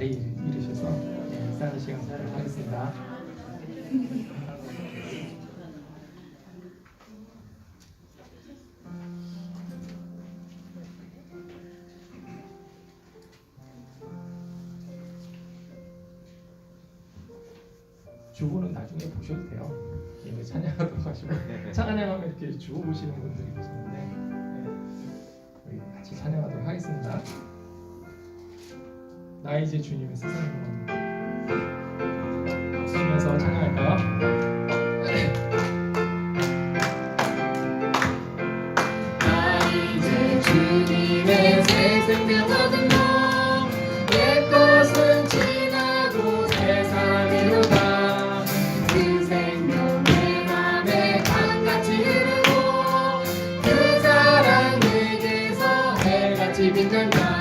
나이 이르셔서 인사하는 시간 갖도록 하겠습니다. 주보는 나중에 보셔도 돼요. 이미 찬양하도 가시고 찬양하면 이렇게 주보 보시는 분들이 계시는데 우리 같이 찬양하도록 하겠습니다. 나 이제 주님의 세상을 보면서 찬양할까요? 나 이제 주님의 새 생명 얻으며 옛 것은 지나고 새 사람이로다. 그 생명 내 맘에 강같이 흐르고 그 사랑 내게서 해같이 빛난다.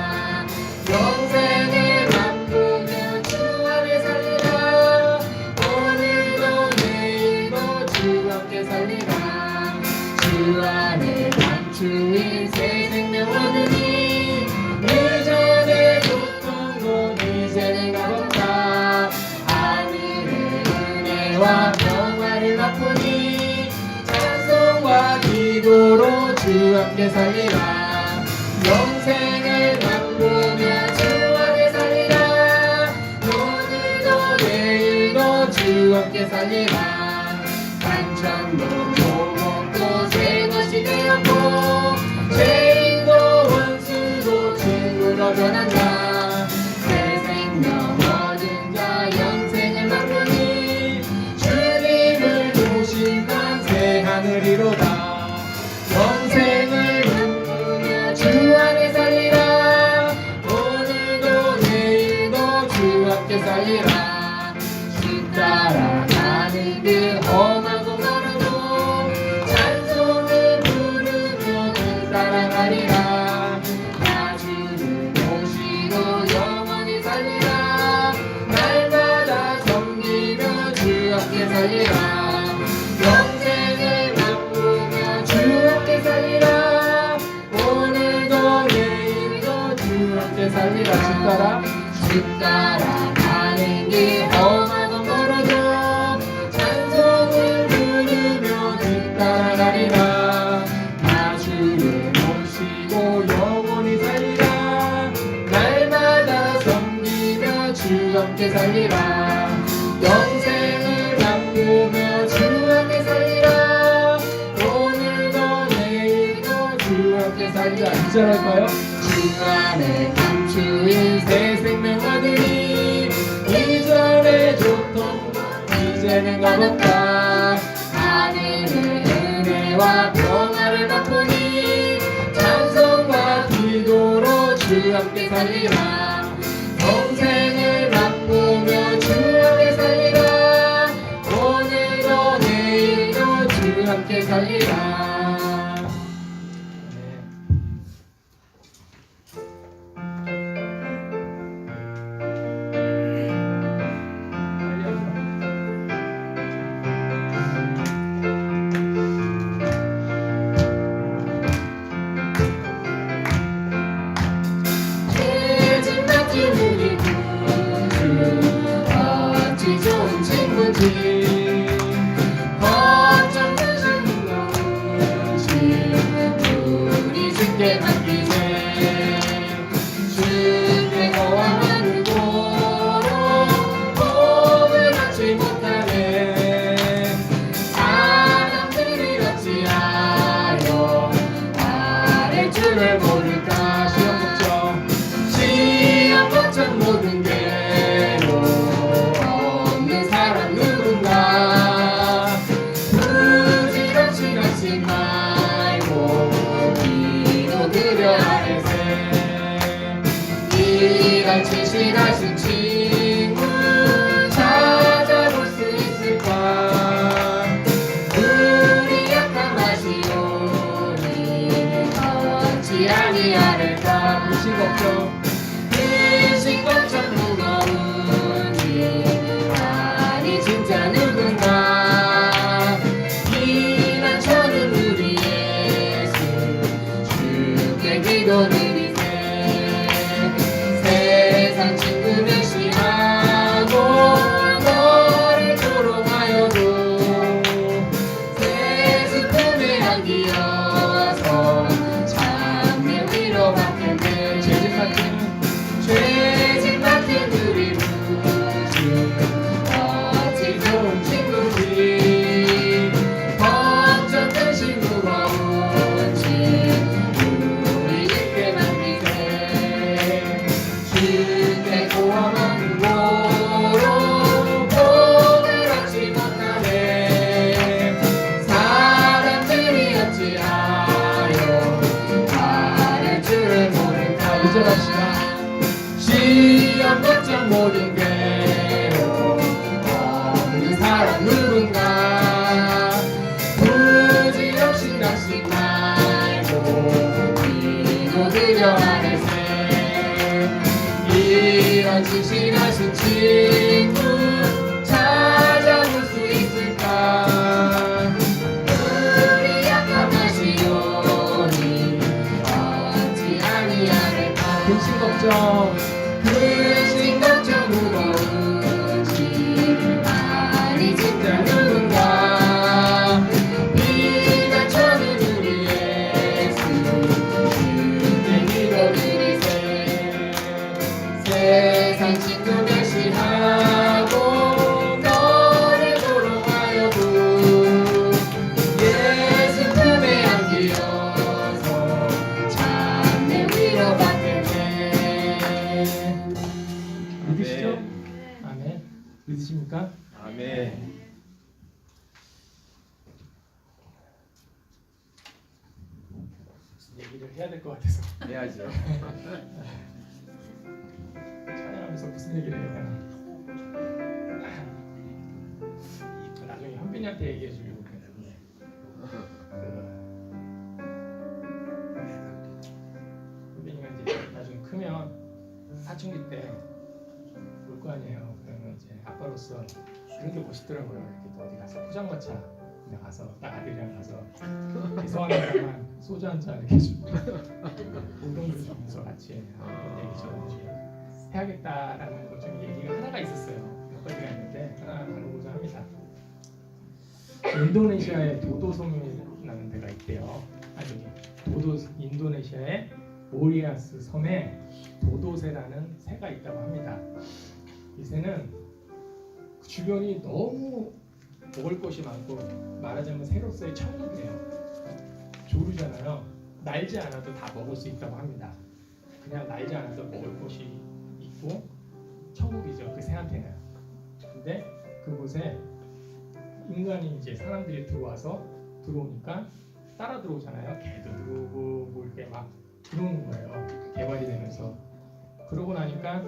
영생을 맛보며 주 안에 살리라. 오늘도 내일도 주 함께 살리라. 주 안에 감추인 새 생명 얻으니 예전의 고통도 이제는 값없다. 하늘의 은혜와 평화를 맛보니 찬송과 기도로 주 함께 살리라. 영생을 맛보며 주 안에 살리라. 오늘도 내일도 주 함께 살리라. 반찬도 조목도 새 것이 되었고 죄인도 원수도 친구로 변한다. 새 생명 얻은 자 영생을 맛보니 주님을 모신단 새 하늘이로다. 영생을 맛보며 주 안에 살리라. 오늘도 내일도 주 함께 살리라. 주 따라가는 길 험하고 멀어도 찬송을 부르며 주 따라가리라. 나 주를 모시고 영원히 살리라. 날마다 섬기며 주 함께 살리라. 영생을 맛보며 주 함께 살리라. 오늘도 내일도 주 함께 살리라. 주 따라가는 길 험하고 멀어도 찬송을 부르며 주 따라가리라. 나 주를 모시고 영원히 살리라. 날마다 섬기며 주 함께 살리라. 영생을 맛보며 주 함께 살리라. 오늘도 내일도 주 함께 살리라. 2절 할까요? 주 안에 감추인 새 생명 얻으니 이전의 고통도 이제는 값없다. 하늘의 은혜와 평화를 맛보니 찬송과 기도로 주 함께 살리라. 영생을 맛보며 주 함께 살리라. 오늘도 내일도 주 함께 살리라. 죄진 같은 우리 구주 어찌 좋은 친구지. 걱정 되시는 참 멋져 모든 괴로움 없는 사람 누군가 부질없이 낚시 말고 믿고 그려하는 새 이런 진실하신 친구 찾아볼 수 있을까 우리 약한 마시오니 어찌 아니하를까 근심 걱정 무거운 짐을 많이 진다 누군가 비난처는 우리 예수 주께 믿어드리세 세상 친구 멸시하고 너를 부러워하여도 예수 품에 안기어서 참내 위로받겠네 믿으시죠? 아멘 믿으십니까? 아멘. 얘기를 해야 될 것 같아서 해야죠. 찬양하면서 무슨 얘기를 해야 되나 나중에 현빈이한테 얘기해 주려고 그랬는데 현빈이가 이제 나중에 크면 사춘기 때 올 거 아니에요. 그러면 이제 아빠로서 그런 게 멋있더라고요. 이렇게 또 어디 가서 포장마차 그냥 가서 딱 아들이랑 가서 죄송합니다만 소주 한 잔 이렇게 주고 운동도 주면서 같이 그런 얘기처럼 해야겠다라는 것 좀 얘기가 하나가 있었어요. 몇 가지가 있는데 하나 다루고자 합니다. 인도네시아의 도도섬이라는 데가 있대요. 아니 인도네시아의 모리아스 섬에 도도새라는 새가 있다고 합니다. 이 새는 주변이 너무 먹을 것이 많고 말하자면 새로서의 천국이에요. 조류잖아요. 날지 않아도 다 먹을 수 있다고 합니다. 그냥 날지 않아도 먹을 것이 있고 천국이죠. 그 새한테는. 근데 그곳에 인간이 이제 사람들이 들어오니까 따라 들어오잖아요. 개도 들어오고 뭐 이렇게 막 들어오는 거예요. 개발이 되면서. 그러고 나니까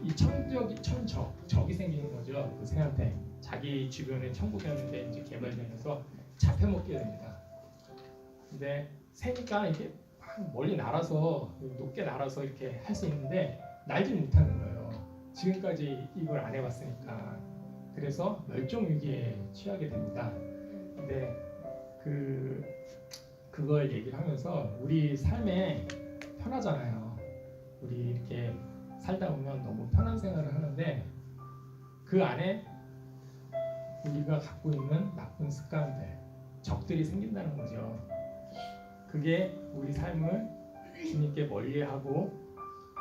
이 적이 생기는 거죠. 그 새한테. 자기 주변에 천국이었는데 이제 개발되면서 잡혀먹게 됩니다. 근데 새니까 이렇게 멀리 날아서 높게 날아서 이렇게 할 수 있는데 날지 못하는 거예요. 지금까지 이걸 안 해봤으니까. 그래서 멸종 위기에 처하게 됩니다. 근데 그걸 얘기를 하면서 우리 삶에 편하잖아요. 우리 이렇게 살다 보면 너무 편한 생활을 하는데 그 안에 우리가 갖고 있는 나쁜 습관들, 적들이 생긴다는 거죠. 그게 우리 삶을 주님께 멀리하고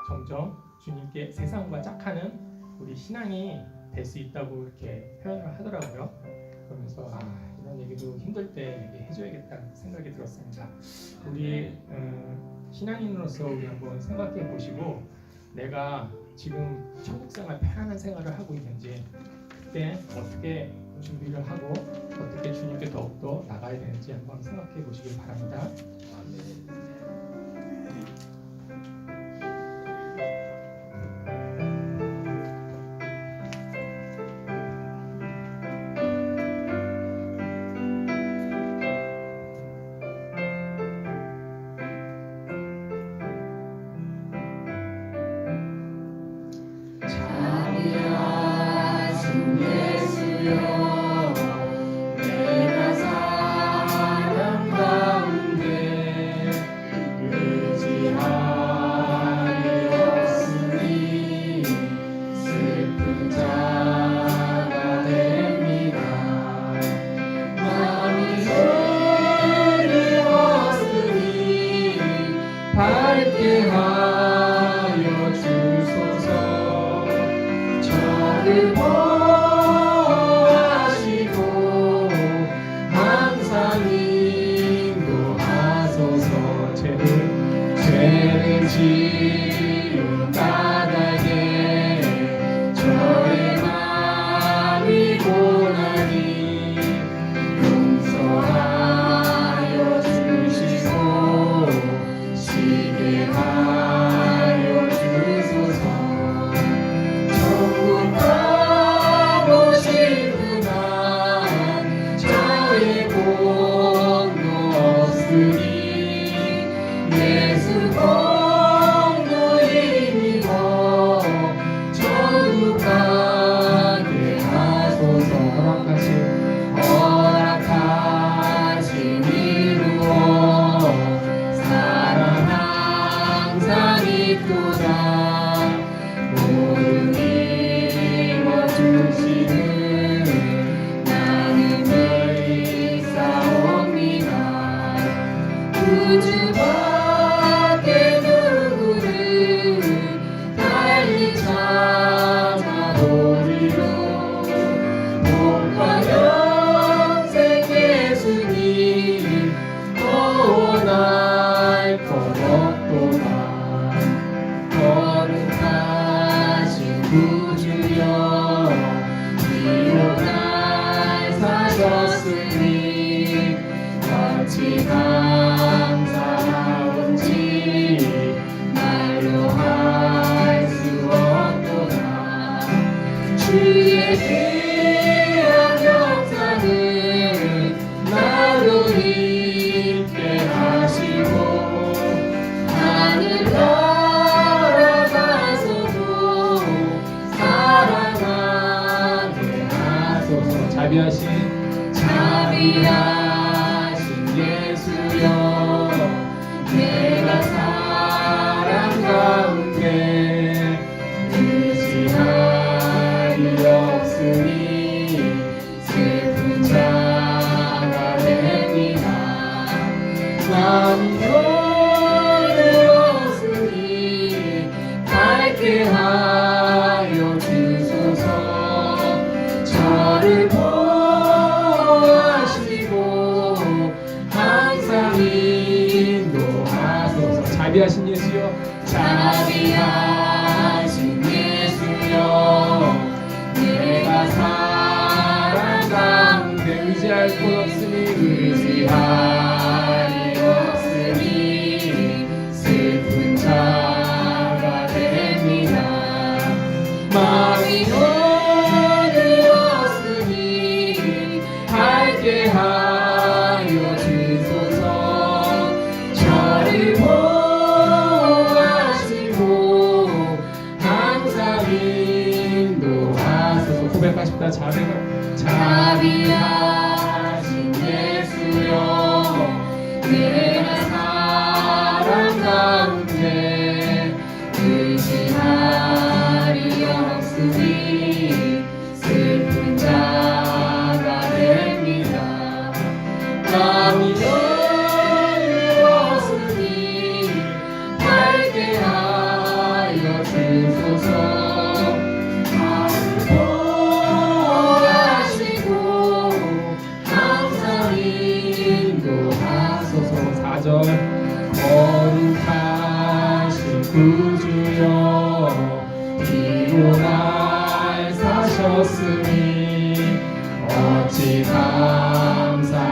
점점 주님께 세상과 짝하는 우리 신앙이 될 수 있다고 이렇게 표현을 하더라고요. 그러면서 이런 얘기도 힘들 때 얘기해줘야겠다는 생각이 들었습니다. 우리 신앙인으로서 우리 한번 생각해 보시고 내가 지금 천국생활 편안한 생활을 하고 있는지 그때 어떻게 준비를 하고 어떻게 주님께 더욱더 나가야 되는지 한번 생각해 보시길 바랍니다. 내가 사람 가운데 감사하온지 말로 할 수 없도다. 주의 귀한 역사는 나로 있게 하시고 하늘 날아가서도 사랑하게 하소서. 자비하신 예수여, 내가 사랑 가운데 의지할 일 없으니 슬픈 자가 됩니다. 마음이 어두웠으니 밝게 하여 주소서. 저를 보호하시고 항상 인도하소서. 자비하신 예수여, 자비하신 예수여, 내가 사랑 가운데 의지할 곳 없으니 의지할 일 없으니 슬픈 자가 됩니다. 마음이 어두웠으니 밝게 하여 주소서. 저를 보호하시고 항상 인도하소서. 고백하십니다. 자비하신 예수여, 내가 사랑 가운데 의지할 일 없으니 슬픈 자가 됩니다. 마음이 어두웠으니 밝게 하여 주소서. 거룩하신 구주여, 피로 날 사셨으니 어찌 감사하온지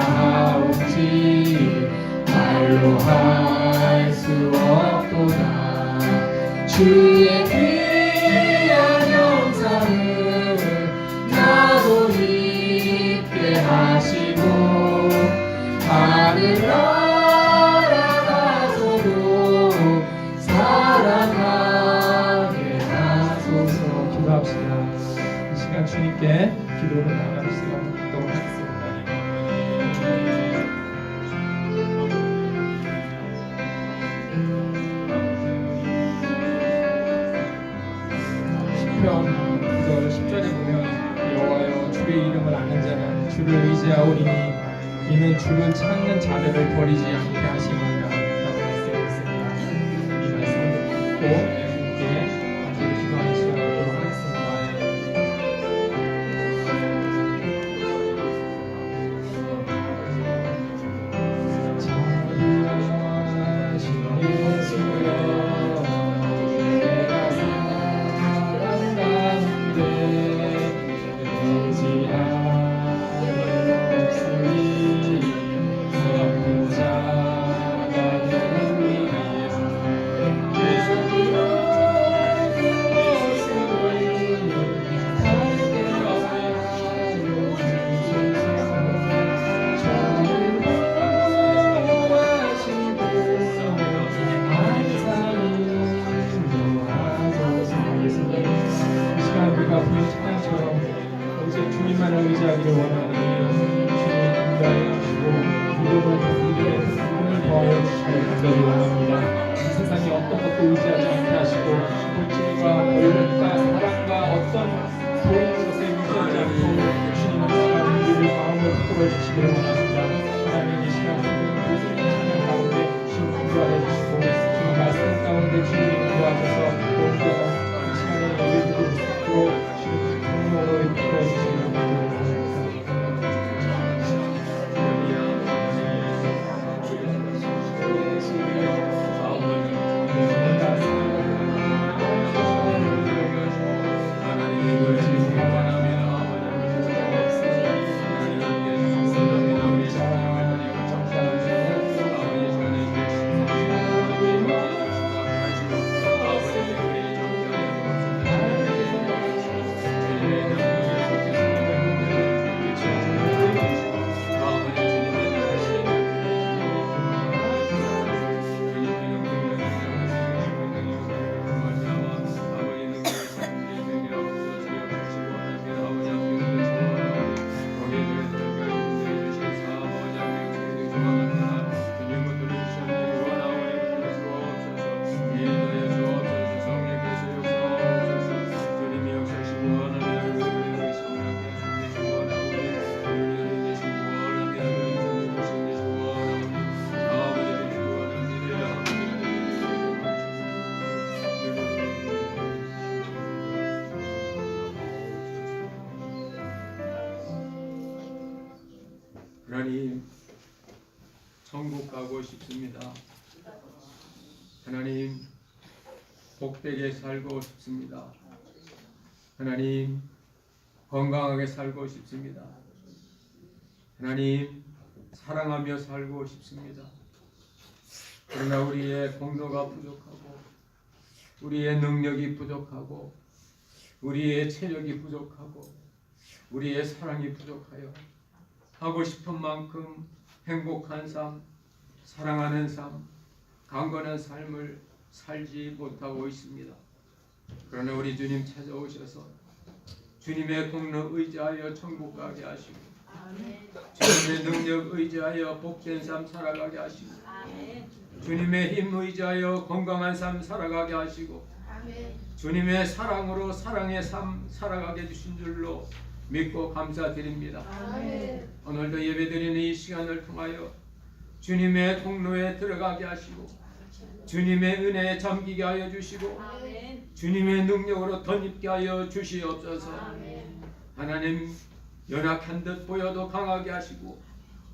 말로 할 수 없도다. 주의 귀한 영상을 나도 있게 하시고 하늘 날아가서도 사랑하게 하소서. 기도합시다. 이 시간 주님께 기도를 나가는 시간 갖도록 하겠습니다. 시편 9절 10절에 보면 여호와여, 주의 이름을 아는 자는 주를 의지하오리니 이는 주를 찾는 자들을 버리지 않게 하시니라 라고 말씀했습니다. 이 말씀을 듣고 함께 기도하는 시간 갖도록 하겠습니다. 의지하기를 원하니 주님 인도하여 주시고 믿음을 가지게 힘을 더하여 주시길 간절히 원합니다. 이 세상에 어떤 것도 의지하지 않게 하시고 물질과 권력과 사랑과 어떤 좋은 것에 의지하지 않고 주님의 시간 우리를 마음을 붙들어 주시기를 원합니다. 하나님 이 시간 모든 찬양 가운데 주님 인도하여 주시고 주님 말씀 가운데 주님 인도하셔서 모든 이 시간에 예배드릴 수 있도록 주님 성령으로 이끌어 주시기를 원합니다. 하나님, 천국 가고 싶습니다. 하나님, 복되게 살고 싶습니다. 하나님, 건강하게 살고 싶습니다. 하나님, 사랑하며 살고 싶습니다. 그러나 우리의 공로가 부족하고 우리의 능력이 부족하고 우리의 체력이 부족하고 우리의 사랑이 부족하여 하고 싶은 만큼 행복한 삶, 사랑하는 삶, 강건한 삶을 살지 못하고 있습니다. 그러나 우리 주님 찾아오셔서 주님의 공로 의지하여 천국 가게 하시고 주님의 능력 의지하여 복된 삶 살아가게 하시고 주님의 힘 의지하여 건강한 삶 살아가게 하시고 주님의 사랑으로 사랑의 삶 살아가게 해주신 줄로 믿고 감사드립니다. 오늘도 예배드리는 이 시간을 통하여 주님의 통로에 들어가게 하시고 주님의 은혜에 잠기게 하여 주시고 주님의 능력으로 덧입게 하여 주시옵소서. 하나님, 연약한 듯 보여도 강하게 하시고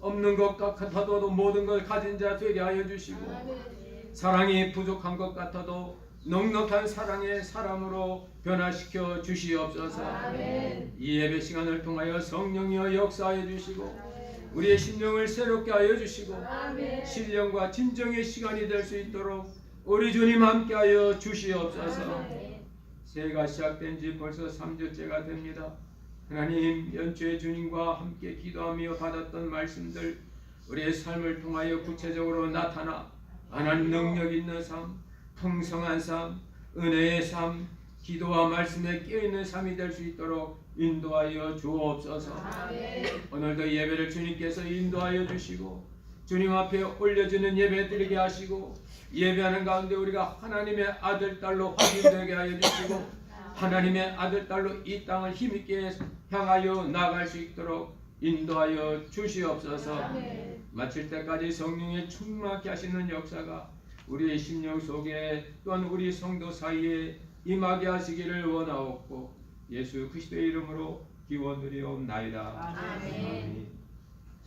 없는 것 같아도 모든 걸 가진 자 되게 하여 주시고 사랑이 부족한 것 같아도 넉넉한 사랑의 사람으로 변화시켜 주시옵소서. 이 예배 시간을 통하여 성령이여 역사하여 주시고 우리의 심령을 새롭게 하여 주시고 신령과 진정의 시간이 될 수 있도록 우리 주님 함께하여 주시옵소서. 새해가 시작된 지 벌써 3주째가 됩니다. 하나님, 연초에 주님과 함께 기도하며 받았던 말씀들 우리의 삶을 통하여 구체적으로 나타나 하나님 능력 있는 삶, 풍성한 삶, 은혜의 삶, 기도와 말씀에 깨어있는 삶이 될 수 있도록 인도하여 주옵소서. 오늘도 예배를 주님께서 인도하여 주시고 주님 앞에 올려주는 예배 드리게 하시고 예배하는 가운데 우리가 하나님의 아들 딸로 확인되게 하여 주시고 하나님의 아들 딸로 이 땅을 힘있게 향하여 나갈 수 있도록 인도하여 주시옵소서. 마칠 때까지 성령의 충만케 하시는 역사가 우리의 심령 속에 또한 우리 성도 사이에 임하게 하시기를 원하옵고 예수 그리스도의 이름으로 기원드리옵나이다. 아멘.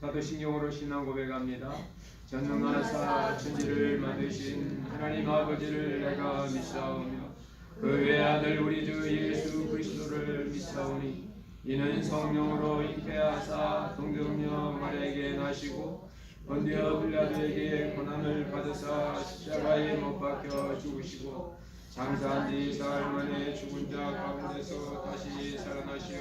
사도신경으로 신앙 고백합니다. 전능하사 천지를 만드신 하나님 아버지를 내가 믿사오며 그 외아들 우리 주 예수 그리스도를 믿사오니 이는 성령으로 잉태하사 동정녀 마리아에게 나시고 본디오 빌라도에게 고난을 받으사 십자가에 못 박혀 죽으시고 장사한 지 사흘 만에 죽은 자 가운데서 다시 살아나시어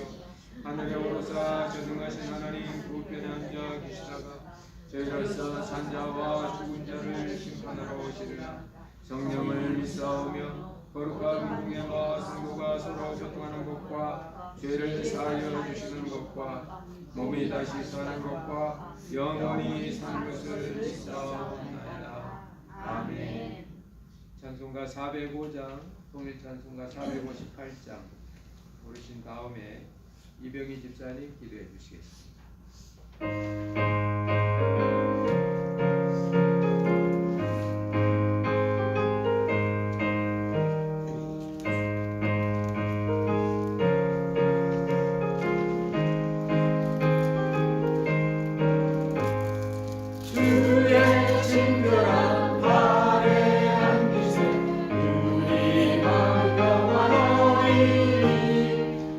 하늘에 오르사 전능하신 하나님 우편에 앉아 계시다가 저희로서 산자와 죽은 자를 심판하러 오시리라. 성령을 믿사오며 거룩한 공예와 성도가 서로 교통하는 것과 죄를 사하여 주시는 것과 몸이 다시 사는 것과 영원히 사는 것을 믿사옵나이다. 아멘. 찬송가 405장, 통일 찬송가 458장 부르신 다음에 이병희 집사님 기도해 주시겠습니다.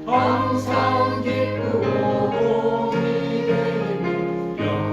항상 기쁘고 복이 되며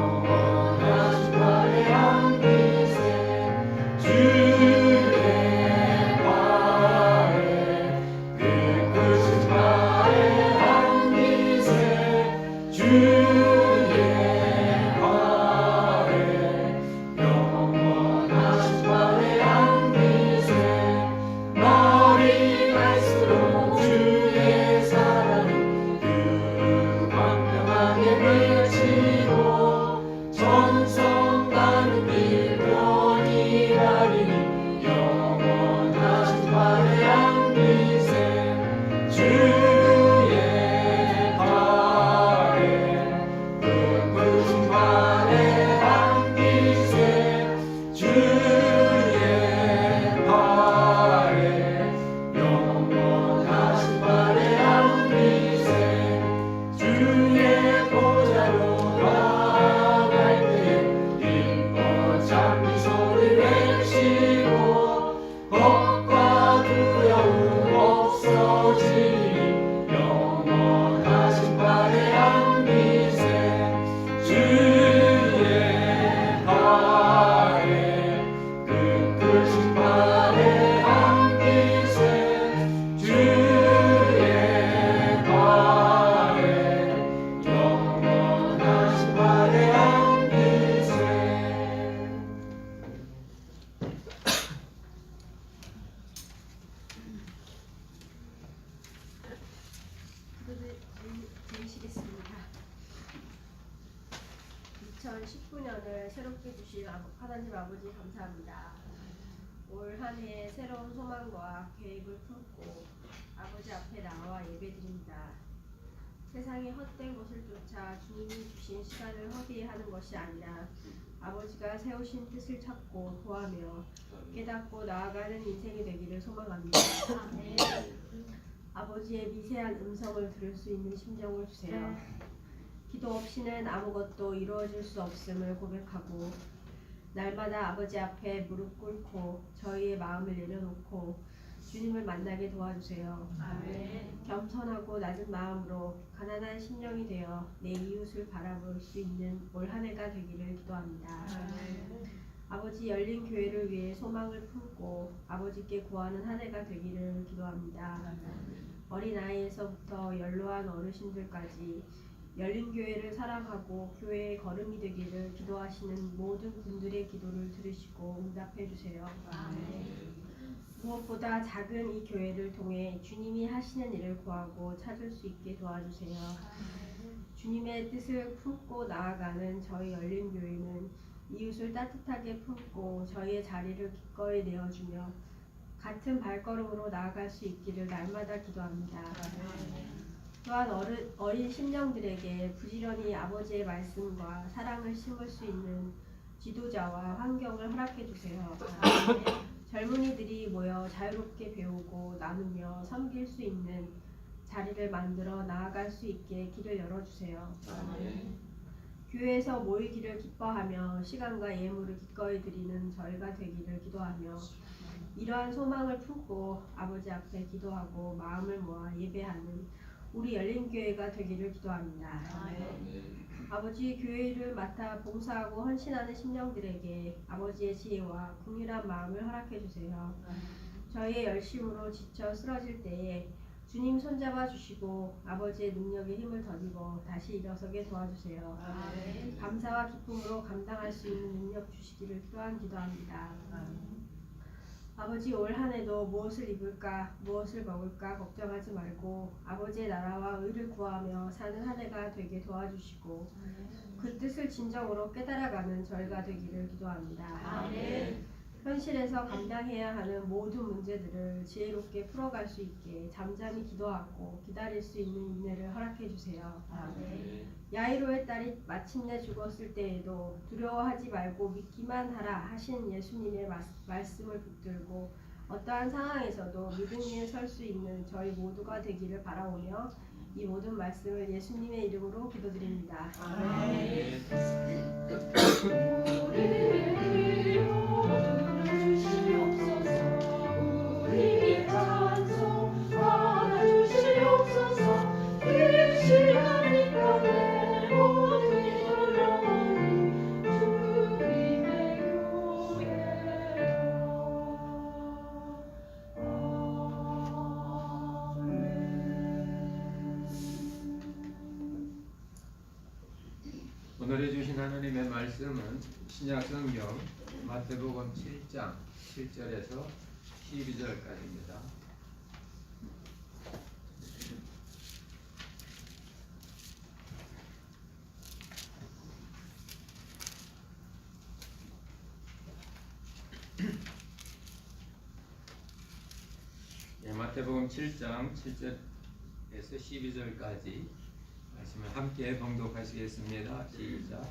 드리시겠습니다. 2019년을 새롭게 주신 하나님 아버지 감사합니다. 올 한 해 새로운 소망과 계획을 품고 아버지 앞에 나와 예배드립니다. 세상의 헛된 것을 쫓아 주님이 주신 시간을 허비하는 것이 아니라 아버지가 세우신 뜻을 찾고 구하며 깨닫고 나아가는 인생이 되기를 소망합니다. 아버지의 미세한 음성을 들을 수 있는 심정을 주세요. 기도 없이는 아무것도 이루어질 수 없음을 고백하고 날마다 아버지 앞에 무릎 꿇고 저희의 마음을 내려놓고 주님을 만나게 도와주세요. 겸손하고 낮은 마음으로 가난한 심령이 되어 내 이웃을 바라볼 수 있는 올 한 해가 되기를 기도합니다. 아버지 열린 교회를 위해 소망을 품고 아버지께 구하는 한 해가 되기를 기도합니다. 어린아이에서부터 연로한 어르신들까지 열린 교회를 사랑하고 교회의 걸음이 되기를 기도하시는 모든 분들의 기도를 들으시고 응답해 주세요. 무엇보다 작은 이 교회를 통해 주님이 하시는 일을 구하고 찾을 수 있게 도와주세요. 주님의 뜻을 품고 나아가는 저희 열린 교회는 이웃을 따뜻하게 품고 저희의 자리를 기꺼이 내어주며 같은 발걸음으로 나아갈 수 있기를 날마다 기도합니다. 또한 어린 심령들에게 부지런히 아버지의 말씀과 사랑을 심을 수 있는 지도자와 환경을 허락해 주세요. 젊은이들이 모여 자유롭게 배우고 나누며 섬길 수 있는 자리를 만들어 나아갈 수 있게 길을 열어주세요. 교회에서 모이기를 기뻐하며 시간과 예물을 기꺼이 드리는 저희가 되기를 기도하며 이러한 소망을 품고 아버지 앞에 기도하고 마음을 모아 예배하는 우리 열린교회가 되기를 기도합니다. 아버지 교회를 맡아 봉사하고 헌신하는 심령들에게 아버지의 지혜와 긍휼한 마음을 허락해 주세요. 저희의 열심으로 지쳐 쓰러질 때에 주님 손잡아 주시고 아버지의 능력에 힘을 더입어 다시 일어서게 도와주세요. 감사와 기쁨으로 감당할 수 있는 능력 주시기를 또한 기도합니다. 아버지 올 한 해도 무엇을 입을까 무엇을 먹을까 걱정하지 말고 아버지의 나라와 의를 구하며 사는 한 해가 되게 도와주시고 그 뜻을 진정으로 깨달아가는 저희가 되기를 기도합니다. 현실에서 감당해야 하는 모든 문제들을 지혜롭게 풀어갈 수 있게 잠잠히 기도하고 기다릴 수 있는 인내를 허락해 주세요. 야이로의 딸이 마침내 죽었을 때에도 두려워하지 말고 믿기만 하라 하신 예수님의 말씀을 붙들고 어떠한 상황에서도 믿음 위에 설 수 있는 저희 모두가 되기를 바라오며 이 모든 말씀을 예수님의 이름으로 기도드립니다. 우리의 찬송 받아주시옵소서. 이 시간이 가네 모든 돌아오니 주님의 교회여. 오늘 해주신 하나님의 말씀은 신약성경 마태복음 7장 7절에서 12절까지입니다. 마태복음 7장 7절에서 12절까지 말씀을 함께 봉독하시겠습니다. 시작.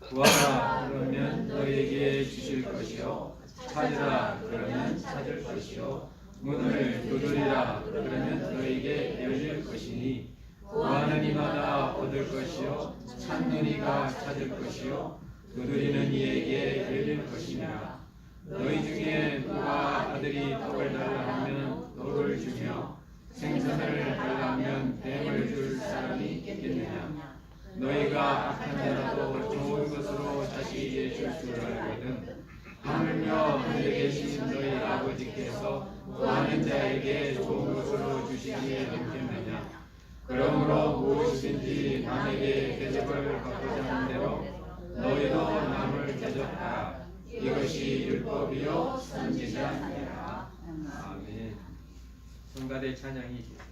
구하라 그러면 너에게 주실 것이요 찾으라 그러면 찾을 것이요 문을 두드리라 그러면 너에게 열릴 것이니 구하는 이마다 얻을 것이요 찾는 이가 찾을 것이요 두드리는 이에게 열릴 것이니라. 너희 중에 누가 아들이 떡을 달라 하면 돌을 주며 생선을 달라 하면 뱀을 줄 사람이 있겠느냐. 너희가 악한 자라도 좋은 것으로 자식에게 줄 줄 알거든. 하물며 하늘에 계신 너희 아버지께서 구하는 자에게 좋은 것으로 주시기에 않겠느냐. 그러므로 무엇이든지 남에게 대접을 받고자 하는 대로 너희도 남을 대접하라. 이것이 율법이요 선지자니라. 아멘. 성가대 찬양이 있겠습니다.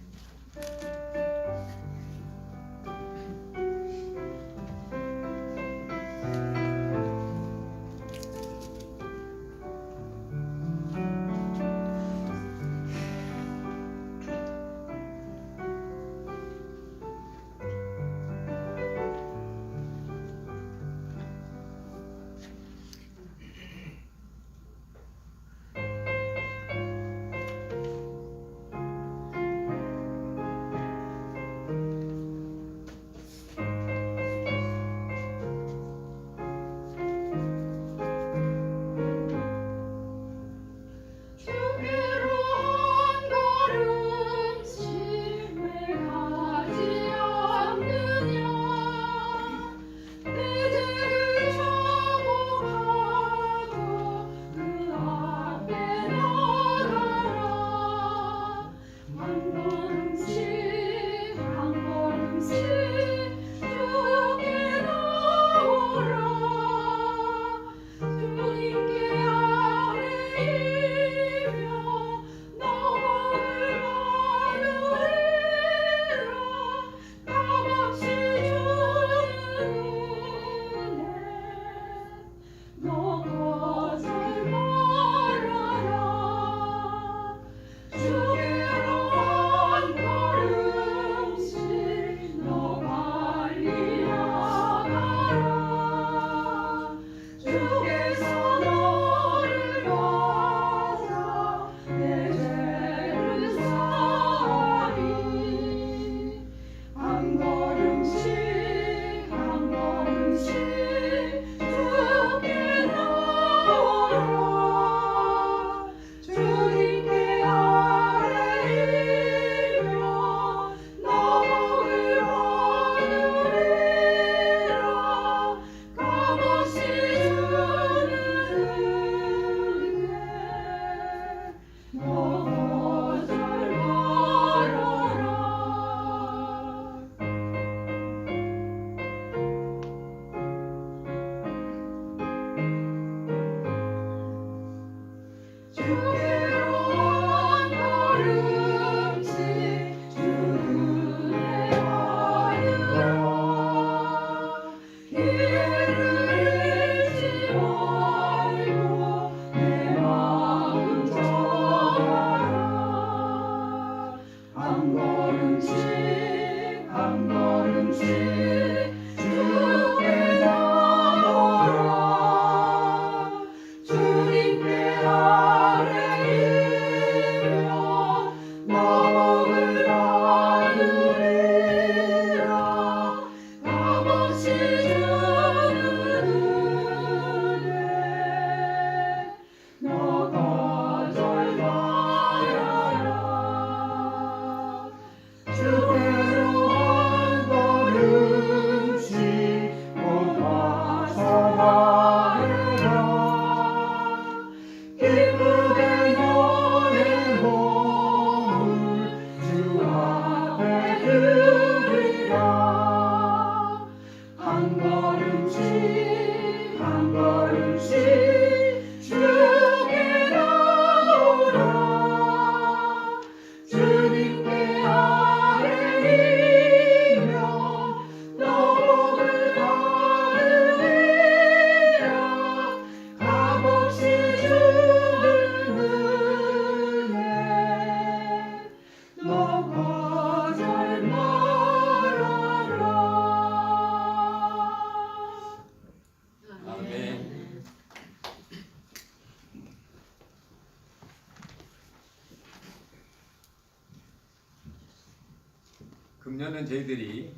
금년은 저희들이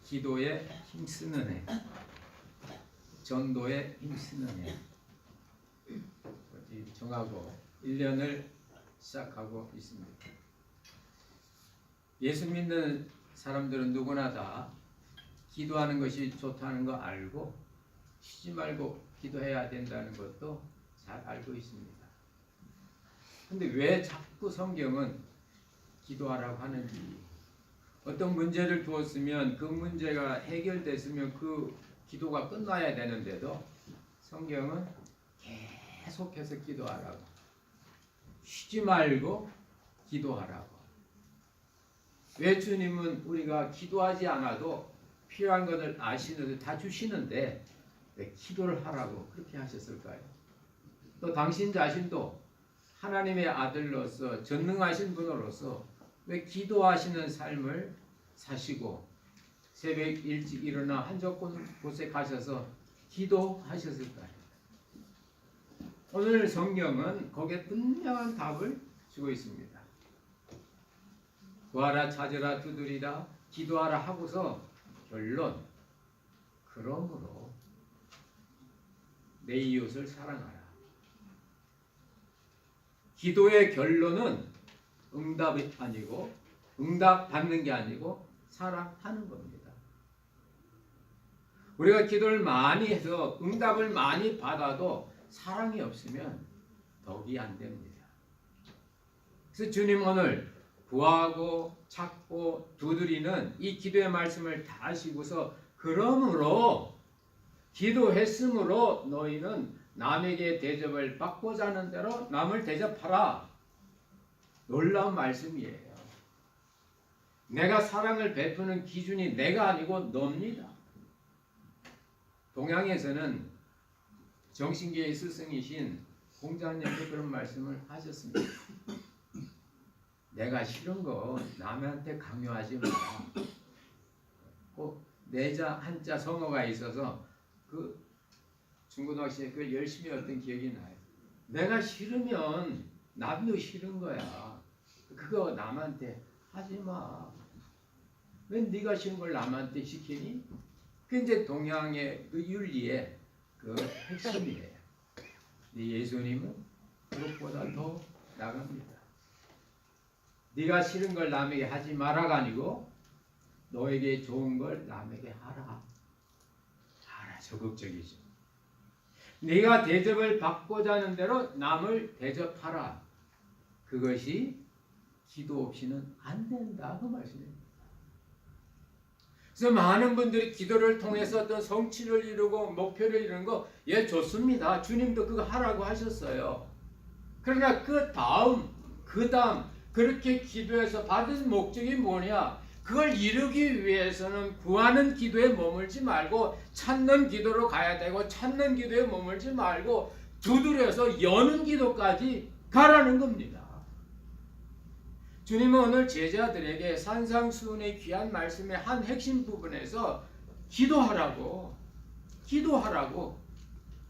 기도에 힘쓰는 해, 전도에 힘쓰는 해 정하고 1년을 시작하고 있습니다. 예수 믿는 사람들은 누구나 다 기도하는 것이 좋다는 거 알고 쉬지 말고 기도해야 된다는 것도 잘 알고 있습니다. 근데 왜 자꾸 성경은 기도하라고 하는지, 어떤 문제를 두었으면 그 문제가 해결됐으면 그 기도가 끝나야 되는데도 성경은 계속해서 기도하라고, 쉬지 말고 기도하라고. 왜 주님은 우리가 기도하지 않아도 필요한 것을 아시는데 다 주시는데 왜 기도를 하라고 그렇게 하셨을까요? 또 당신 자신도 하나님의 아들로서 전능하신 분으로서 왜 기도하시는 삶을 사시고 새벽 일찍 일어나 한적한 곳에 가셔서 기도하셨을까요? 오늘 성경은 거기에 분명한 답을 주고 있습니다. 구하라, 찾으라, 두드리라, 기도하라 하고서 결론, 그러므로 내 이웃을 사랑하라. 기도의 결론은 응답이 아니고, 응답 받는 게 아니고 사랑하는 겁니다. 우리가 기도를 많이 해서 응답을 많이 받아도 사랑이 없으면 덕이 안 됩니다. 그래서 주님 오늘 구하고 찾고 두드리는 이 기도의 말씀을 다 하시고서 그러므로 기도했으므로 너희는 남에게 대접을 받고자 하는 대로 남을 대접하라. 놀라운 말씀이에요. 내가 사랑을 베푸는 기준이 내가 아니고 너입니다. 동양에서는 정신계의 스승이신 공자님도 그런 말씀을 하셨습니다. 내가 싫은 거 남한테 강요하지 마라. 꼭 내자 한자 성어가 있어서 그 중고등학생에 그걸 열심히 했던 기억이 나요. 내가 싫으면 나도 싫은 거야. 그거 남한테 하지 마. 왜 네가 싫은 걸 남한테 시키니? 그 이제 동양의 그 윤리의 그 핵심이에요. 예수님은 그것보다 더 나갑니다. 네가 싫은 걸 남에게 하지 마라가 아니고 너에게 좋은 걸 남에게 하라. 적극적이죠. 네가 대접을 받고자 하는 대로 남을 대접하라. 그것이 기도 없이는 안 된다. 그 말씀입니다. 그래서 많은 분들이 기도를 통해서 어떤 성취를 이루고 목표를 이루는 거, 예, 좋습니다. 주님도 그거 하라고 하셨어요. 그러나 그 다음 그렇게 기도해서 받은 목적이 뭐냐? 그걸 이루기 위해서는 구하는 기도에 머물지 말고 찾는 기도로 가야 되고, 찾는 기도에 머물지 말고 두드려서 여는 기도까지 가라는 겁니다. 주님은 오늘 제자들에게 산상수훈의 귀한 말씀의 한 핵심 부분에서 기도하라고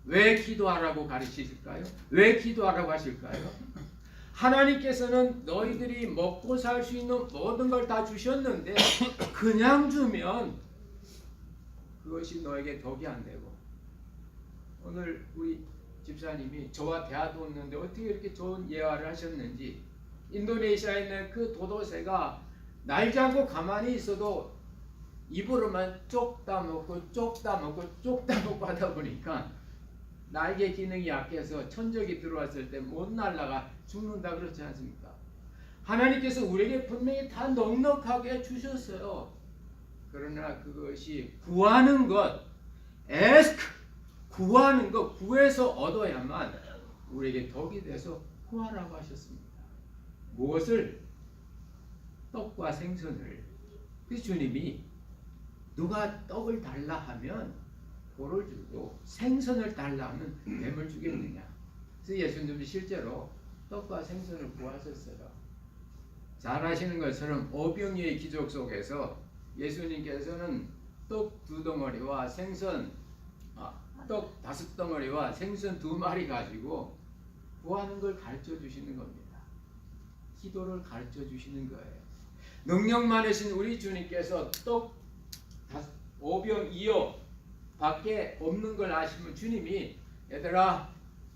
왜 기도하라고 가르치실까요? 왜 기도하라고 하실까요? 하나님께서는 너희들이 먹고 살 수 있는 모든 걸 다 주셨는데 그냥 주면 그것이 너에게 덕이 안 되고, 오늘 우리 집사님이 저와 대화도 없는데 어떻게 이렇게 좋은 예화를 하셨는지, 인도네시아에 있는 그 도도새가 날지 않고 가만히 있어도 입으로만 쪽다 먹고 하다 보니까 날개 기능이 약해서 천적이 들어왔을 때 못 날아가 죽는다 그렇지 않습니까? 하나님께서 우리에게 분명히 다 넉넉하게 주셨어요. 그러나 그것이 구하는 것, 구하는 것, 구해서 얻어야만 우리에게 덕이 돼서 구하라고 하셨습니다. 무엇을? 떡과 생선을. 그 주님이 누가 떡을 달라 하면 돌을 주고 생선을 달라 하면 뱀을 주겠느냐. 그래서 예수님이 실제로 떡과 생선을 구하셨어요. 잘 아시는 것처럼 오병이의 기적 속에서 예수님께서는 떡 2덩어리와 떡 5덩어리와 생선 2마리 가지고 구하는 걸 가르쳐 주시는 겁니다. 기도를 가르쳐 주시는 거예요. 능력 많으신 우리 주님께서 떡 5병 2어 밖에 없는 걸 아시면 주님이 얘들아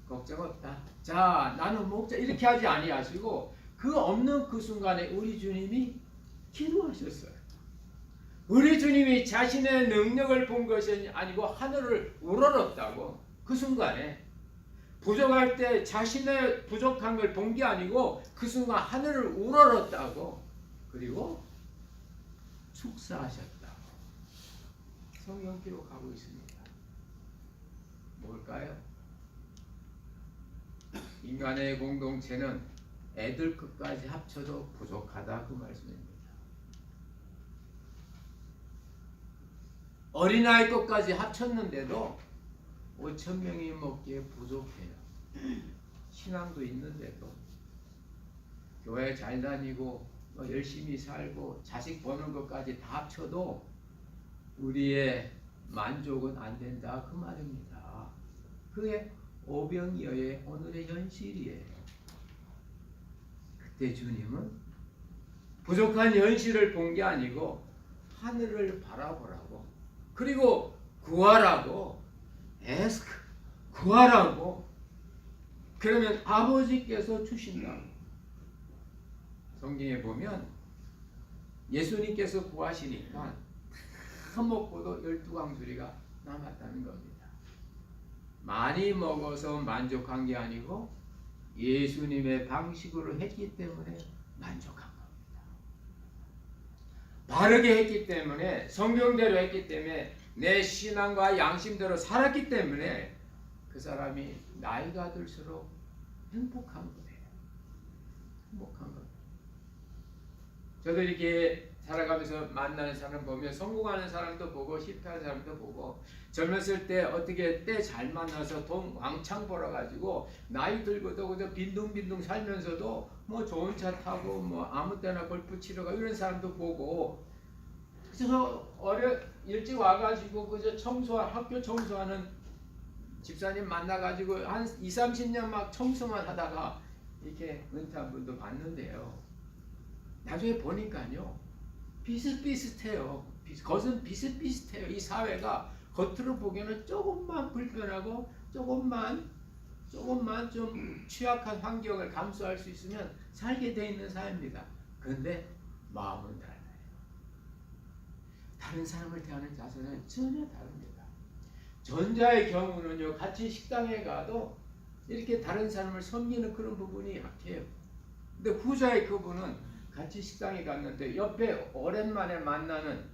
걱정 없다. 자 나는 먹자 이렇게 하지 아니하시고 그 없는 그 순간에 우리 주님이 기도하셨어요. 우리 주님이 자신의 능력을 본 것이 아니고 하늘을 우러렀다고. 그 순간에 부족할 때 자신의 부족한 걸 본 게 아니고 그 순간 하늘을 우러렀다고. 그리고 축사하셨다고 성경 기록하고 있습니다. 뭘까요? 인간의 공동체는 애들 끝까지 합쳐도 부족하다 그 말씀입니다. 어린아이 것까지 합쳤는데도 5,000명이 먹기에 부족해요. 신앙도 있는데도 교회 잘 다니고 열심히 살고 자식 버는 것까지 다 합쳐도 우리의 만족은 안 된다 그 말입니다. 그게 오병이어의 오늘의 현실이에요. 그때 주님은 부족한 현실을 본 게 아니고 하늘을 바라보라고, 그리고 구하라고, 에스크 구하라고, 그러면 아버지께서 주신다고. 성경에 보면 예수님께서 구하시니까 터먹고도 12광주리가 남았다는 겁니다. 많이 먹어서 만족한 게 아니고 예수님의 방식으로 했기 때문에 만족한 겁니다. 바르게 했기 때문에, 성경대로 했기 때문에, 내 신앙과 양심대로 살았기 때문에 그 사람이 나이가 들수록 행복한 거예요. 행복한 거예요. 저도 이렇게 살아가면서 만나는 사람 보면 성공하는 사람도 보고 실패하는 사람도 보고, 젊었을 때 어떻게 때 잘 만나서 돈 왕창 벌어가지고 나이 들고도 그저 빈둥빈둥 살면서도 뭐 좋은 차 타고 뭐 아무 때나 골프 치러 가 이런 사람도 보고, 그래서 일찍 와가지고 그저 학교 청소하는 집사님 만나가지고 한 20-30년 막 청소만 하다가 이렇게 은퇴한 분도 봤는데요. 나중에 보니까요 비슷비슷해요. 겉은 비슷비슷해요. 이 사회가 겉으로 보기에는 조금만 불편하고 조금만 좀 취약한 환경을 감수할 수 있으면 살게 돼 있는 사회입니다. 그런데 마음은 달라요. 다른 사람을 대하는 자세는 전혀 다릅니다. 전자의 경우는요, 같이 식당에 가도 이렇게 다른 사람을 섬기는 그런 부분이 약해요. 근데 후자의 그분은 같이 식당에 갔는데 옆에 오랜만에 만나는,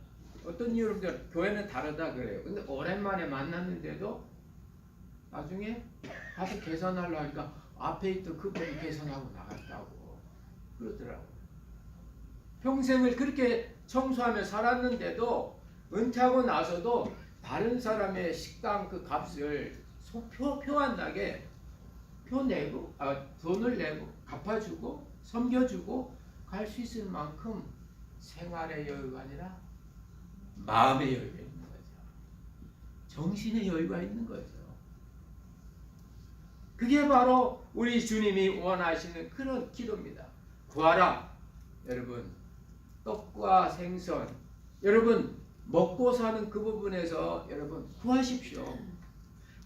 어떤 여러분들 교회는 다르다 그래요. 근데 오랜만에 만났는데도 나중에 가서 계산하려고 하니까 앞에 있던 그분이 계산하고 나갔다고 그러더라고요. 평생을 그렇게 청소하며 살았는데도 은퇴하고 나서도 다른 사람의 식당 그 값을 표 안 나게 돈을 내고 갚아주고 섬겨주고 갈 수 있을 만큼 생활의 여유가 아니라 마음의 여유가 있는 거죠. 정신의 여유가 있는 거죠. 그게 바로 우리 주님이 원하시는 그런 기도입니다. 구하라. 여러분, 떡과 생선, 여러분 먹고 사는 그 부분에서 여러분 구하십시오.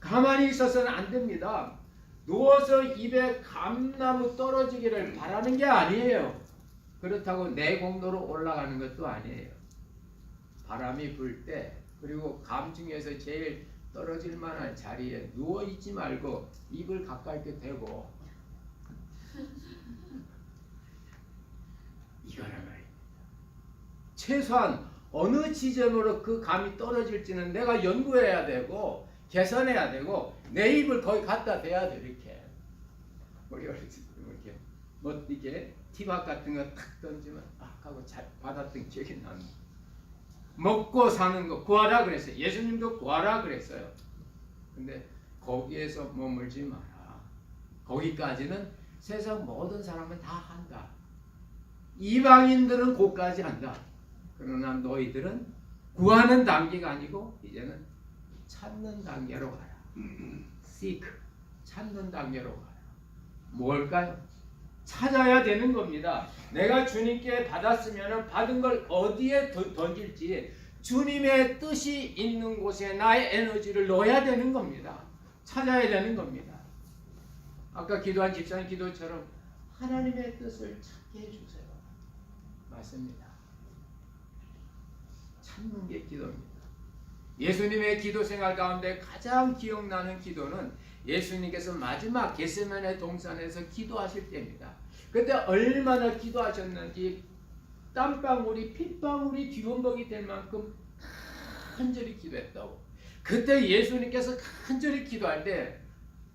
가만히 있어서는 안 됩니다. 누워서 입에 감나무 떨어지기를 바라는 게 아니에요. 그렇다고 내 공로로 올라가는 것도 아니에요. 바람이 불 때, 그리고 감 중에서 제일 떨어질 만한 자리에 누워 있지 말고 입을 가까이 대고 이거란 말입니다. 최소한 어느 지점으로 그 감이 떨어질지는 내가 연구해야 되고 계산해야 되고 내 입을 거의 갖다 대야 돼. 이렇게 우리 이렇게 뭐 이렇게 티박 같은 거 탁 던지면 하고 잘 받았던 기억이 납니다. 먹고 사는 거 구하라 그랬어요. 예수님도 구하라 그랬어요. 근데 거기에서 머물지 마라. 거기까지는 세상 모든 사람은 다 한다. 이방인들은 거기까지 한다. 그러나 너희들은 구하는 단계가 아니고 이제는 찾는 단계로 가라. seek, 찾는 단계로 가라. 뭘까요? 찾아야 되는 겁니다. 내가 주님께 받았으면 받은 걸 어디에 던질지 주님의 뜻이 있는 곳에 나의 에너지를 넣어야 되는 겁니다. 찾아야 되는 겁니다. 아까 기도한 집사님 기도처럼 하나님의 뜻을 찾게 해주세요. 맞습니다. 찾는 게 기도입니다. 예수님의 기도 생활 가운데 가장 기억나는 기도는 예수님께서 마지막 겟세마네 동산에서 기도하실 때입니다. 그때 얼마나 기도하셨는지 땀방울이 핏방울이 뒤범벅이 될 만큼 간절히 기도했다고. 그때 예수님께서 간절히 기도할 때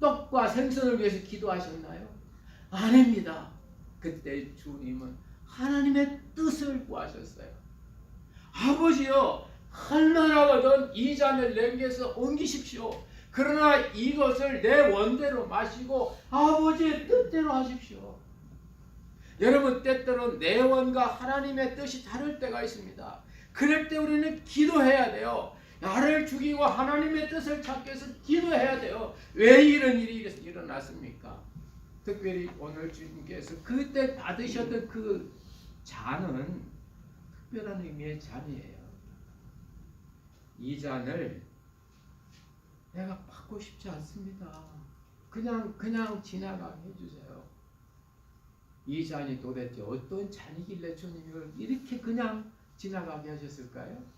떡과 생선을 위해서 기도하셨나요? 아닙니다. 그때 주님은 하나님의 뜻을 구하셨어요. 아버지여, 할만하거든 이 잔을 내게서 옮기십시오. 그러나 이것을 내 원대로 마시고 아버지의 뜻대로 하십시오. 여러분, 때때로 내 원과 하나님의 뜻이 다를 때가 있습니다. 그럴 때 우리는 기도해야 돼요. 나를 죽이고 하나님의 뜻을 찾기 위해서 기도해야 돼요. 왜 이런 일이 일어났습니까? 특별히 오늘 주님께서 그때 받으셨던 그 잔은 특별한 의미의 잔이에요. 이 잔을 내가 받고 싶지 않습니다. 그냥 지나가게 해주세요. 이 잔이 도대체 어떤 잔이길래 주님을 이렇게 그냥 지나가게 하셨을까요?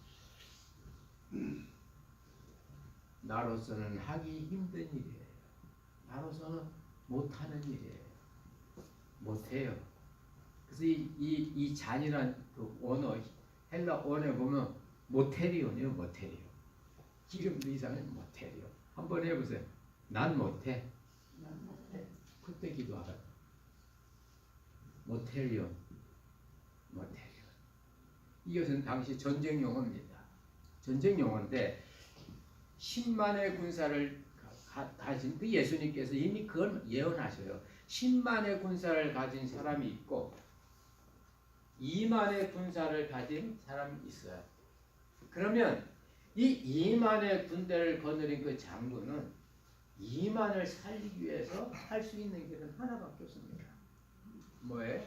나로서는 하기 힘든 일이에요. 나로서는 못하는 일이에요. 못해요. 그래서 이 잔이란 그 원어, 헬라 원어에 보면 모테리온이요, 모테리온. 기름도 이상은 모테리온. 한번 해보세요. 난 못해. 난 못해. 그때 기도하라. 모테리온, 모테리온. 이것은 당시 전쟁 용어입니다. 전쟁 용어인데 10만의 군사를 가진 그 예수님께서 이미 그걸 예언하셔요. 10만의 군사를 가진 사람이 있고 2만의 군사를 가진 사람이 있어요. 그러면 이 2만의 군대를 거느린 그 장군은 2만을 살리기 위해서 할 수 있는 길은 하나밖에 없습니다. 뭐예요?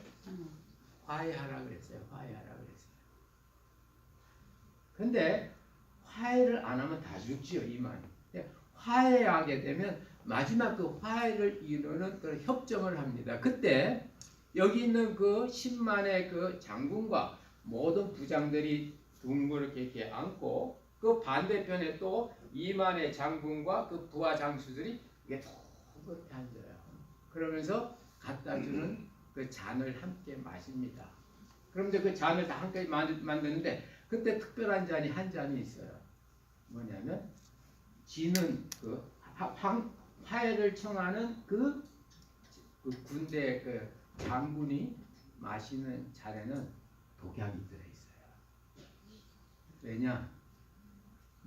화해하라 그랬어요. 화해하라 그랬어요. 근데 화해를 안 하면 다 죽지요, 2만이. 화해하게 되면 마지막 그 화해를 이루는 그 협정을 합니다. 그때 여기 있는 그 10만의 그 장군과 모든 부장들이 둥그렇게 이렇게 앉고 그 반대편에 또 2만의 장군과 그 부하 장수들이 이게 둥그렇게 앉아요. 그러면서 갖다 주는 그 잔을 함께 마십니다. 그럼 이제 그 잔을 다 함께 만드는데 그때 특별한 잔이 한 잔이 있어요. 뭐냐면 지는 그 화해를 청하는 그 군대 그 장군이 마시는 잔에는 독약이 들어있어요. 왜냐?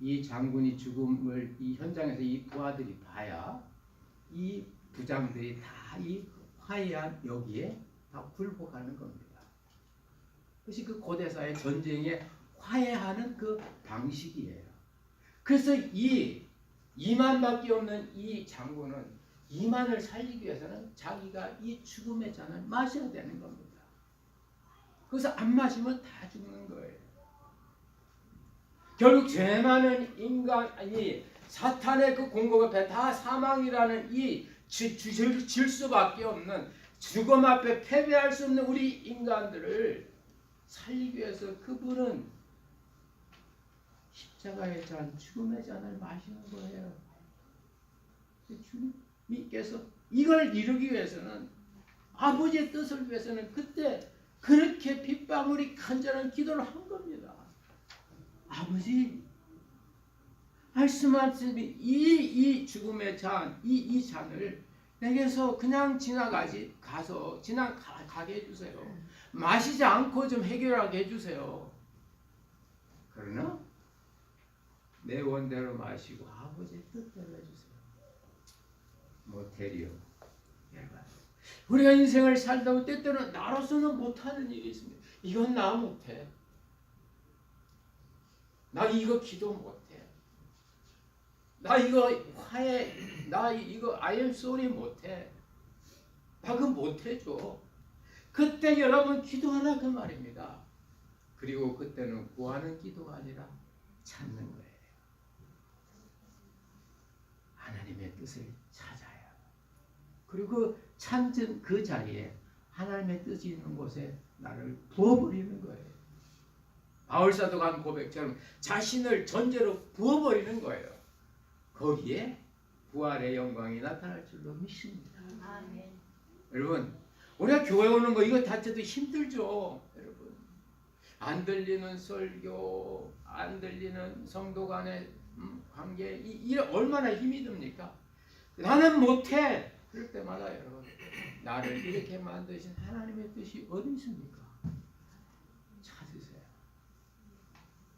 이 장군이 죽음을 이 현장에서 이 부하들이 봐야 이 부장들이 다 이 화해한 여기에 다 굴복하는 겁니다. 그것이 그 고대사의 전쟁에 화해하는 그 방식이에요. 그래서 이 2만밖에 없는 이 장군은 2만을 살리기 위해서는 자기가 이 죽음의 잔을 마셔야 되는 겁니다. 그래서 안 마시면 다 죽는 거예요. 결국 죄 많은 인간이 사탄의 그 공격 앞에 다 사망이라는 이 질수밖에 없는 죽음 앞에 패배할 수 없는 우리 인간들을 살리기 위해서 그분은 십자가의 잔, 죽음의 잔을 마시는 거예요. 주님께서 이걸 이루기 위해서는 아버지의 뜻을 위해서는 그때 그렇게 핏방울이 간절한 기도를 한 겁니다. 아버지, 말씀하시니 이 죽음의 잔, 이 잔을 내게서 그냥 지나가게 해주세요. 마시지 않고 좀 해결하게 해주세요. 그러나 내 원대로 마시고 아버지의 뜻대로 해주세요. 모테리오. 우리가 인생을 살다 보면 때때로는 나로서는 못하는 일이 있습니다. 이건 나 못해. 나 이거 기도 못해. 나 이거 화해, 나 이거 I am sorry 못해. 나 그거 못해줘. 그때 여러분 기도하라 그 말입니다. 그리고 그때는 구하는 기도가 아니라 찾는 거예요. 하나님의 뜻을 찾아야. 그리고 찾은 그 자리에 하나님의 뜻이 있는 곳에 나를 부어버리는 거예요. 바울사도가 한 고백처럼 자신을 전제로 부어버리는 거예요. 거기에 부활의 영광이 나타날 줄로 믿습니다. 아멘. 여러분, 우리가 교회 오는 거 이거 자체도 힘들죠. 여러분, 안 들리는 설교, 안 들리는 성도 간의 관계, 이 얼마나 힘이 듭니까? 나는 못해. 그럴 때마다 여러분, 나를 이렇게 만드신 하나님의 뜻이 어디 있습니까? 찾으세요.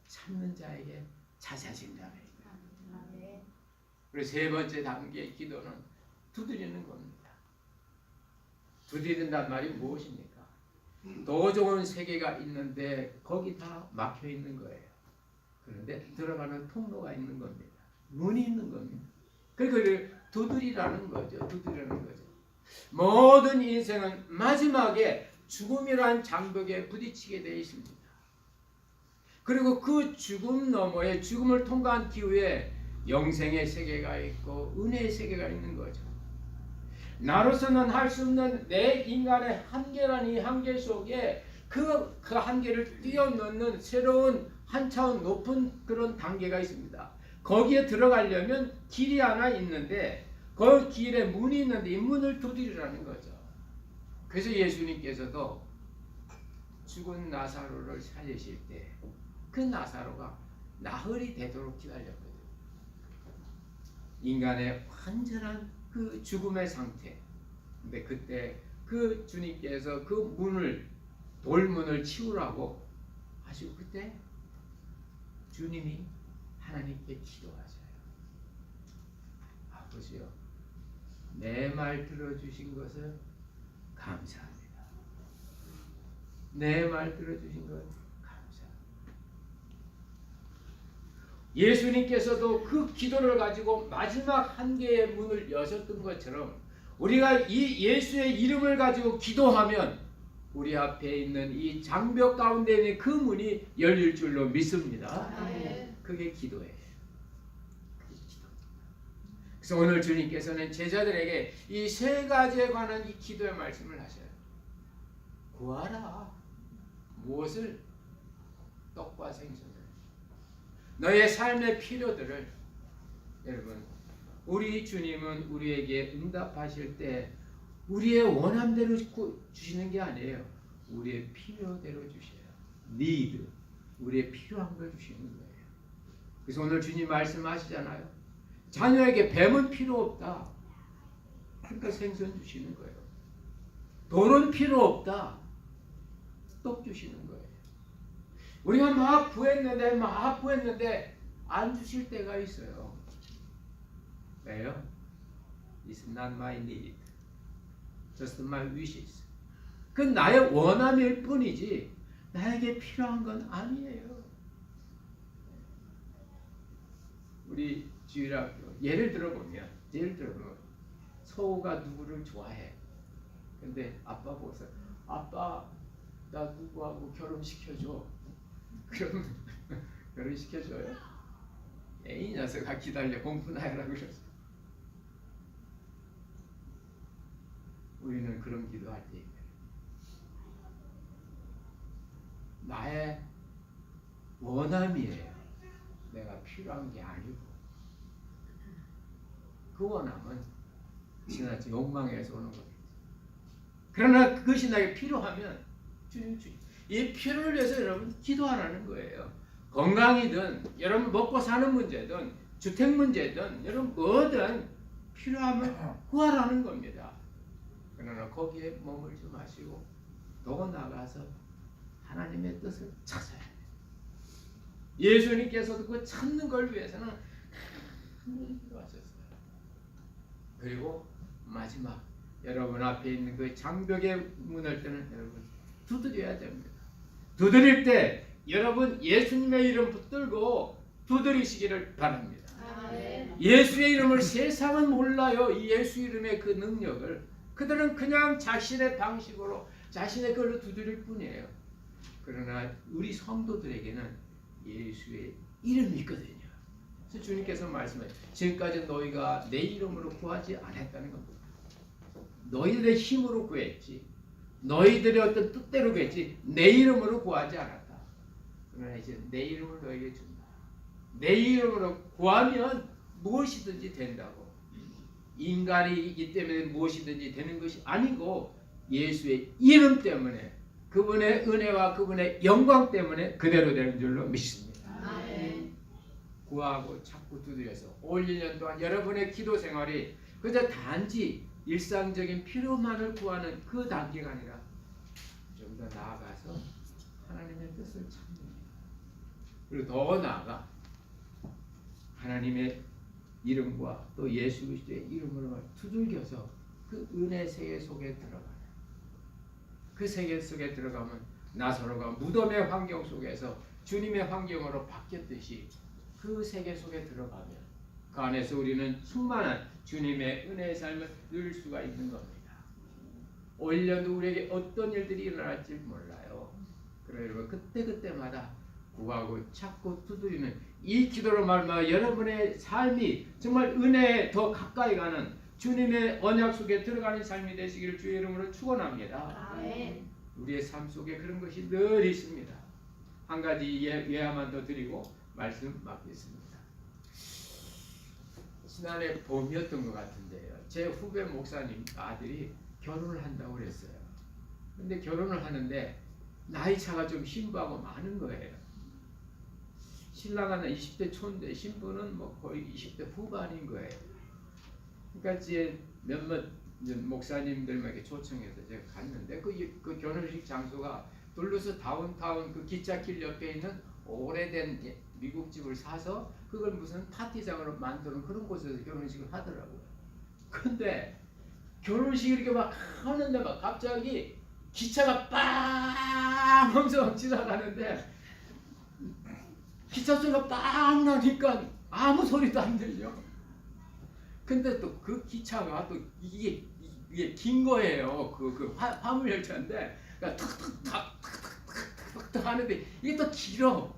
찾는 자에게 찾아진 자가 있다. 아멘. 그리고 세 번째 단계의 기도는 두드리는 겁니다. 두드린다는 말이 무엇입니까? 더 좋은 세계가 있는데 거기 다 막혀 있는 거예요. 그런데 들어가는 통로가 있는 겁니다. 문이 있는 겁니다. 그걸 두드리라는 거죠. 두드리라는 거죠. 모든 인생은 마지막에 죽음이란 장벽에 부딪히게 되어 있습니다. 그리고 그 죽음 너머에 죽음을 통과한 기후에 영생의 세계가 있고 은혜의 세계가 있는 거죠. 나로서는 할 수 없는 내 인간의 한계라는 이 한계 속에 그 한계를 뛰어넘는 새로운 한 차원 높은 그런 단계가 있습니다. 거기에 들어가려면 길이 하나 있는데 그 길에 문이 있는데 이 문을 두드리라는 거죠. 그래서 예수님께서도 죽은 나사로를 살리실 때 그 나사로가 나흘이 되도록 기다렸거든요. 인간의 완전한 그 죽음의 상태. 근데 그때 그 주님께서 그 문을 돌문을 치우라고 하시고 그때 주님이 하나님께 기도하셔요. 아버지요, 내 말 들어주신 것을 감사합니다. 내 말 들어주신 것 감사합니다. 예수님께서도 그 기도를 가지고 마지막 한계의 문을 여셨던 것처럼 우리가 이 예수의 이름을 가지고 기도하면 우리 앞에 있는 이 장벽 가운데 있는 그 문이 열릴 줄로 믿습니다. 아멘. 그게 기도예요. 그게 기도. 그래서 오늘 주님께서는 제자들에게 이 세 가지에 관한 이 기도의 말씀을 하셔요. 구하라. 무엇을? 떡과 생선을. 너의 삶의 필요들을. 여러분, 우리 주님은 우리에게 응답하실 때 우리의 원함대로 주시는 게 아니에요. 우리의 필요대로 주셔요. need. 우리의 필요한 걸 주시는 거예요. 그래서 오늘 주님 말씀하시잖아요. 자녀에게 뱀은 필요 없다. 그러니까 생선 주시는 거예요. 돌은 필요 없다. 떡 주시는 거예요. 우리가 막 구했는데 안 주실 때가 있어요. 왜요? It's not my need. Just my wishes. 그건 나의 원함일 뿐이지 나에게 필요한 건 아니에요. 우리 주일학교 예를 들어보면 서우가 누구를 좋아해. 근데 아빠 보고서 아빠 나 누구하고 결혼시켜줘. 그럼 결혼시켜줘요? 이 녀석아 기다려 공부나 해라 그랬어. 우리는 그런 기도할 때 나의 원함이에요. 내가 필요한 게 아니고 그 원함은 지나쳐 욕망에서 오는 거겠지. 그러나 그것이 나에게 필요하면 주님 이 필요를 위해서 여러분 기도하라는 거예요. 건강이든 여러분 먹고 사는 문제든 주택 문제든 여러분 뭐든 필요하면 구하라는 겁니다. 그러나 거기에 머물지 마시고 더 나가서 하나님의 뜻을 찾아야 돼요. 예수님께서도 그 찾는 걸 위해서는 큰 기도하셨어요. 그리고 마지막 여러분 앞에 있는 그 장벽의 문을 때는 여러분 두드려야 됩니다. 두드릴 때 여러분 예수님의 이름 붙들고 두드리시기를 바랍니다. 아멘. 예수의 이름을 세상은 몰라요. 이 예수 이름의 그 능력을. 그들은 그냥 자신의 방식으로 자신의 걸로 두드릴 뿐이에요. 그러나 우리 성도들에게는 예수의 이름이 있거든요. 그래서 주님께서 말씀해 지금까지 너희가 내 이름으로 구하지 않았다는 겁니다. 너희들의 힘으로 구했지, 너희들의 어떤 뜻대로 구했지 내 이름으로 구하지 않았다. 그러나 이제 내 이름을 너희에게 준다. 내 이름으로 구하면 무엇이든지 된다고. 인간이기 때문에 무엇이든지 되는 것이 아니고 예수의 이름 때문에, 그분의 은혜와 그분의 영광 때문에 그대로 되는 줄로 믿습니다. 아멘. 구하고 찾고 두드려서 올 1년 동안 여러분의 기도 생활이 그저 단지 일상적인 필요만을 구하는 그 단계가 아니라 좀 더 나아가서 하나님의 뜻을 찾는, 그리고 더 나아가 하나님의 이름과 또 예수 그리스도의 이름으로 두들겨서 그 은혜 세계 속에 들어가는, 그 세계 속에 들어가면 나사로가 무덤의 환경 속에서 주님의 환경으로 바뀌었듯이 그 세계 속에 들어가면 그 안에서 우리는 충만한 주님의 은혜의 삶을 누릴 수가 있는 겁니다. 올 1년도 우리에게 어떤 일들이 일어날지 몰라요. 그러나 여러분 그때그때마다 구하고 찾고 두드리는 이 기도로 말미암아 여러분의 삶이 정말 은혜에 더 가까이 가는 주님의 언약 속에 들어가는 삶이 되시기를 주의 이름으로 축원합니다. 아멘. 우리의 삶 속에 그런 것이 늘 있습니다. 한 가지 예화만 더 드리고 말씀 맡겠습니다. 지난해 봄이었던 것 같은데요. 제 후배 목사님 아들이 결혼을 한다고 그랬어요. 근데 결혼을 하는데 나이 차가 좀 신부하고 많은 거예요. 신랑은 20대 초인데 신부는 뭐 거의 20대 후반인 거예요. 그러니까 이제 몇몇 목사님들에게 초청해서 제가 갔는데 그 결혼식 장소가 둘루스 다운타운 그 기찻길 옆에 있는 오래된 미국 집을 사서 그걸 무슨 파티장으로 만드는 그런 곳에서 결혼식을 하더라고요. 근데 결혼식 이렇게 막 하는데 막 갑자기 기차가 빵 하면서 지나가는데 기차 소리가 빵 나니까 아무 소리도 안 들려. 근데 또 그 기차가 또 이게 긴 거예요. 그 화물 열차인데 그러니까 탁탁탁탁탁탁탁 하는데 이게 또 길어.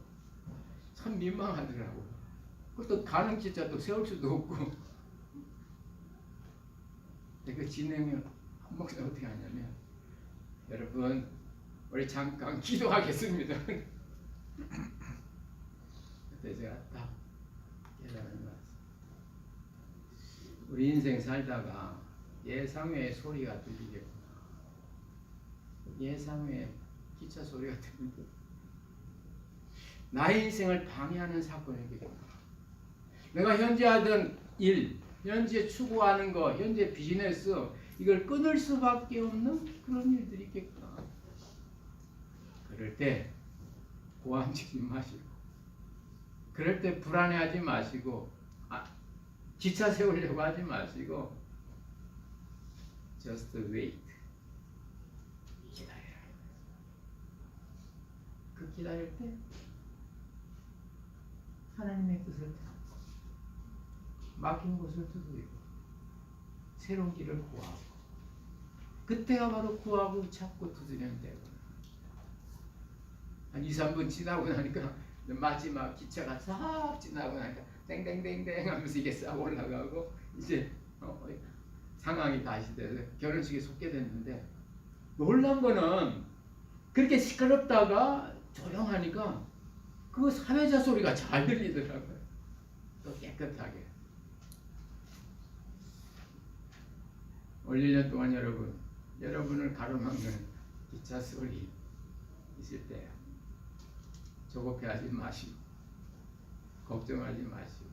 참 민망하더라고. 그것도 가는 기차 또 세울 수도 없고. 그 진행을 한 목사 어떻게 하냐면 여러분 우리 잠깐 기도하겠습니다. 그때 제가 딱 깨달은 것 같습니다. 우리 인생 살다가 예상외의 소리가 들리겠구나. 예상외의 기차 소리가 들리고 나의 인생을 방해하는 사건이겠구나. 내가 현재 하던 일, 현재 추구하는 거, 현재 비즈니스 이걸 끊을 수밖에 없는 그런 일들이 있겠구나. 그럴 때 고함치지 마시고, 그럴 때 불안해하지 마시고, 기차 세우려고 하지 마시고, just wait. 기다려라. 그 기다릴 때 하나님의 뜻을 듣고 막힌 곳을 두드리고 새로운 길을 구하고, 그때가 바로 구하고 찾고 두드리는 때구나. 한 2, 3분 지나고 나니까 마지막 기차가 싹 지나고 나니까 땡땡땡땡 하면서 이게 싹 올라가고 이제 상황이 다시 돼서 결혼식에 속게 됐는데, 놀란 거는 그렇게 시끄럽다가 조용하니까 그 사회자 소리가 잘 들리더라고요. 또 깨끗하게. 올 1년 동안 여러분을 가로막는 기차 소리 있을 때 조급해하지 마시고 걱정하지 마시고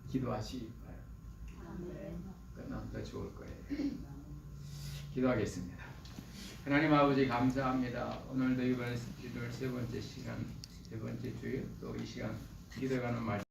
기도하시기 바랍니다. 끝나면 더 좋을 거예요. 기도하겠습니다. 하나님 아버지 감사합니다. 오늘도 이번 기도를 세 번째 시간, 세 번째 주일 또 이 시간 기도하는 말